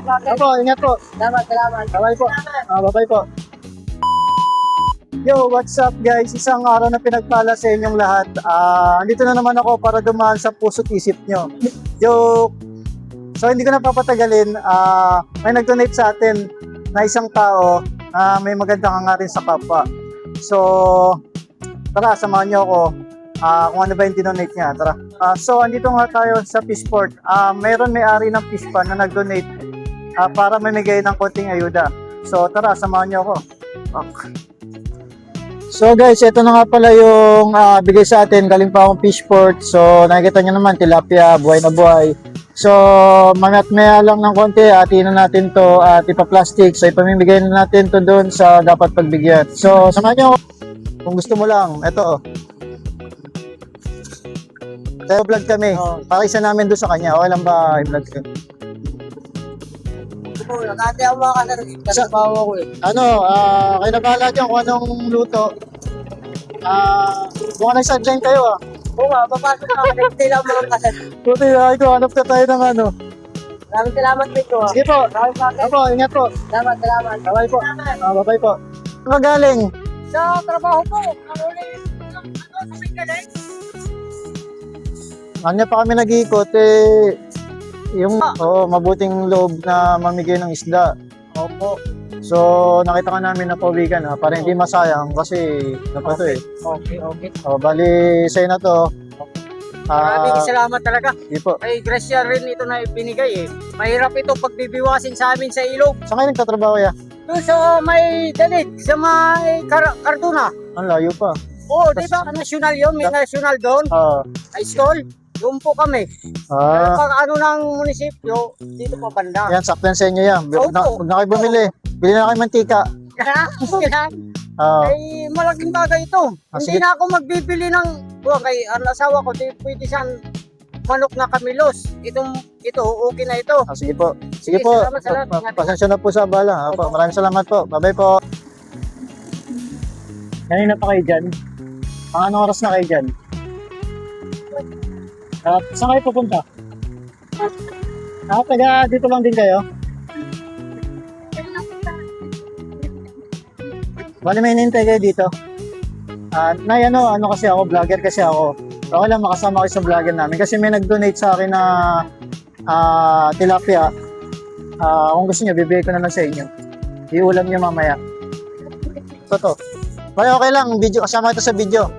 Opo, ingat po. Salamat. Bye po. Bye po. Yo, what's up guys? Isang araw na pinagpala sa inyong lahat. Andito na naman ako para dumaan sa puso't isip nyo. Yo, so hindi ko na papatagalin. May nag-donate sa atin na isang tao na may magandang hangarin sa kapwa. So, tara, samahan nyo ako kung ano ba yung dinonate niya. Tara. So, andito nga tayo sa Fishport. Mayroon may-ari ng fish pan na nag-donate para mamigay ng konting ayuda. So, tara, samahan nyo ako. So guys, ito na nga pala yung bigay sa atin, galing pa akong Fishport. So nakikita nyo naman, tilapia, buhay na buhay. So maya lang ng konti, atin na natin to at ipa-plastic. So ipamimigay na natin to doon sa dapat pagbigyan. So samahan nyo, kung gusto mo lang, ito. Tayo vlog kami, pakisa namin doon sa kanya. Okay lang ba i-vlog ko? Nakati ako mga kasarap. Kasabawa ko eh. Kayo na bahala dyan kung anong luto. Mukhang nag-sideline kayo Oo nga, papasok na ako. Nagtila ako mga kasarap. Buti ay ko, hanap na tayo ng ano. Maraming salamat dito. Sige po. Opo, ingat po. Salamat. Bye po. Bye po. Ano galing? Sa trabaho po. Sa Pinggaling. Kanya pa kami nag-iikot yung mabuting loob na mamigay ng isda. Opo. So, nakita ka namin na pawikan para hindi masayang kasi napato Okay. Bali, sa'yo na to. Maraming salamat talaga. Di po. Ay, grasya rin ito na ibinigay eh. Mahirap ito pagbibiwasin sa amin sa ilog. Saan kayo nagtatrabaho ya? Doon sa may dalit, sa may Cardona. Ang layo pa. Oo, di ba? National yun, may national doon. High school. Doon po kami. Pag ano ng munisipyo, dito po banda. Yan, sakto yan sa inyo yan. Opo. Huwag na kayo bumili. Bili na kayo mantika. Ay, malaking bagay ito. Sige. Hindi na ako magbibili ng kay ang asawa ko, di pwede siyang manok na kamilos. Ito, okay na ito. Sige po. Sige po. Salamat. Pasensya na po sa abala. Opo. Maraming salamat po. Bye-bye po. Kanina pa kayo dyan? Anong oras na kayo dyan? Saan kayo pupunta? Taga dito lang din kayo? Bali may hinihintay kayo dito? Nay, ano kasi ako, vlogger kasi ako. Okay lang makasama kayo sa vlogger namin kasi may nag-donate sa akin na tilapia. Kung gusto nyo, bibigay ko na lang sa inyo. Iulam nyo mamaya. Ito. Okay lang, video, kasama ito sa video.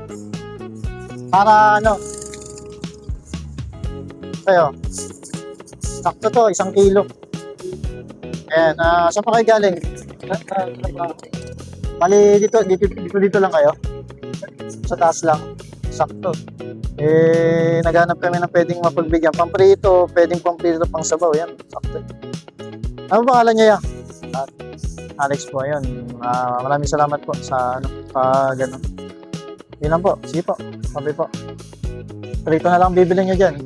Para kayo. Sakto to, 1 kilo. Ayan, saan pa kayo galing? Bali, dito lang kayo? Sa taas lang. Sakto. Naghanap kami ng pwedeng mapagbigyan. Pamprito, pwedeng pamprito pang sabaw. Yan, sakto. Ano pangalan niya yan? Alex po, ayun. Maraming salamat po sa gano'n. Yun lang po. Sige po. Sabi po. Prito na lang bibili nyo dyan.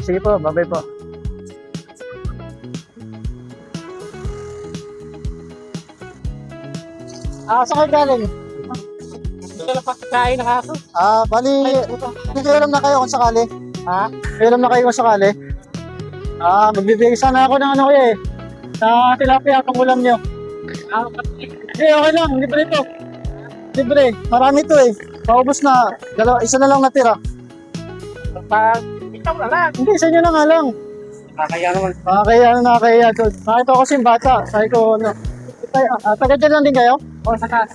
Sige po. Bye-bye po. Saan kayo galing? Kain na ako. Bali, hindi alam na kayo kung sakali. May alam na kayo kung sakali. Magbibigay sana ako ng sa tilapia pang ulam nyo. Okay lang, libre ito. Libre, marami ito paubos na, isa na lang natira. Ikaw na lang. Hindi, sa inyo na nga lang. Nakakaya naman. Nakakaya. Nakita ko kasing bata. Sabi ko, taga dyan lang din kayo? O, saka.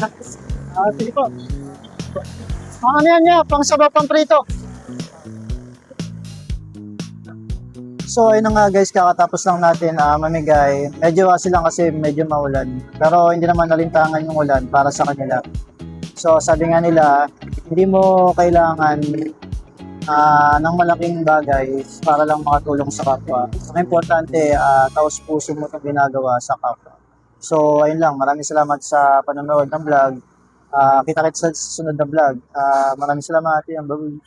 Sige po. Ano yan niya, pang sabaw, pang prito. So ayun na nga guys, kakatapos lang natin mamigay. Medyo kasi lang kasi medyo maulan. Pero hindi naman nalintangan yung ulan para sa kanila. So sabi nga nila, hindi mo kailangan ng malaking bagay para lang makatulong sa kapwa. Ang importante, taos puso mo itong ginagawa sa kapwa. So ayun lang, maraming salamat sa panonood ng vlog. Kita-kits sa susunod na vlog. Maraming salamat. Bye.